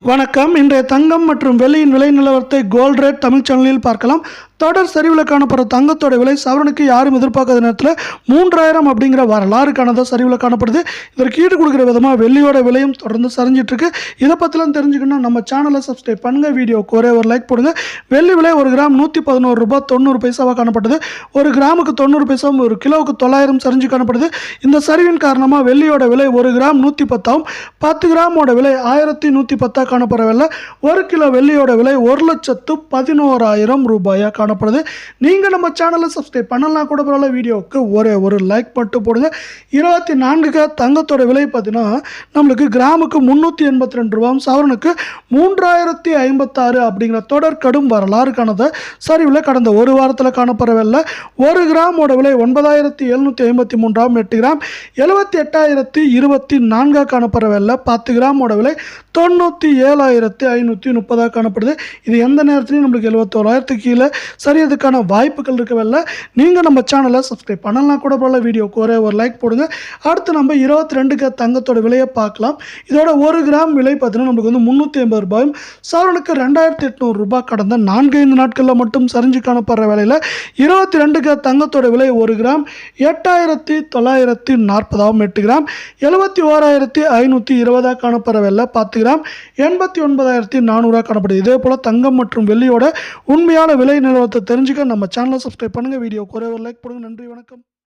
வணக்கம். இன்றைய தங்கம் மற்றும் வெள்ளியின் விலை நிலவரத்தை கோல்ட் ரேட் தமிழ் சேனலில் பார்க்கலாம். தொடர் சரிவில் காணப்படுற தங்கத்தோட விலை சவரனுக்கு யாரும் எதிர்பார்க்காத நேரத்தில் 3000 அப்படிங்கிற வரலாறு காணாத சரிவில் காணப்படுது. இதற்கு ஈடு கொடுக்குற விதமாக வெள்ளியோட விலையும் தொடர்ந்து சரிஞ்சிட்டு இருக்கு. இதை பற்றிலாம் தெரிஞ்சுக்கணும் நம்ம சேனலை சப்ஸ்கிரைப் பண்ணுங்க, வீடியோக்கு ஒரே ஒரு லைக் போடுங்க. வெள்ளி விலை 1 கிராம் 111 ரூபாய் 90 பைசாவாக காணப்படுது. 1 கிராமுக்கு 90 பைசாவும் 1 கிலோவுக்கு 900 சரிஞ்சு காணப்படுது. இந்த சரிவின் காரணமாக வெள்ளியோட விலை 1 கிராம் 110ஆகவும் 10 கிராமோட விலை 1110 காணப்படவில்லை. 1 கிலோ வெள்ளியோட விலை 1,11,000 ரூபாயாக காணப்படுது. நீங்கள் நம்ம சேனலை சப்ஸ்கிரைப் பண்ணலாம் கூட பரவாயில்ல, வீடியோவுக்கு ஒரே ஒரு லைக் மட்டும் போடுங்க. 24 தங்கத்தோட விலை பார்த்தீங்கன்னா நம்மளுக்கு கிராமுக்கு 382 ரூபாயும் சவரனுக்கு 3056 அப்படிங்கிற தொடர் கடும் வரலாறு காணத சரிவில் கடந்த ஒரு வாரத்தில் காணப்படவில்லை. 1 கிராமோட விலை 9753 8 கிராம் 78,024 காணப்படவில்லை. 10 கிராமோட விலை 97,530 காணப்படுது. இது எந்த நேரத்துலையும் நம்மளுக்கு 71,000 கீழே சரியதுக்கான வாய்ப்புகள் இருக்கவில்லை. நீங்கள் நம்ம சேனலை சப்ஸ்கிரைப் பண்ணலாம் கூட போல, வீடியோக்கு ஒரே ஒரு லைக் போடுங்க. அடுத்து நம்ம 22 தங்கத்தோட விலையை பார்க்கலாம். இதோட 1 கிராம் விலை பார்த்தீங்கன்னா நம்மளுக்கு வந்து 380 ரூபாயும் சவரனுக்கு 2800 ரூபாய் கடந்த 4-5 நாட்களில் மட்டும் சரிஞ்சு காணப்படுற வேலையில் 22 தங்கத்தோட விலை 1 கிராம் 8,940 8 கிராம் 71,520 காணப்படுற வேலை 10 கிராம் 89,400 காணப்படுது. இதே போல் தங்கம் மற்றும் வெள்ளியோட உண்மையான விலை நிலவரத்தை தெரிஞ்சுக்க நம்ம சேனலை சப்ஸ்கிரைப் பண்ணுங்கள், வீடியோக்கு ஒரே ஒரு லைக் போடுங்க. நன்றி, வணக்கம்.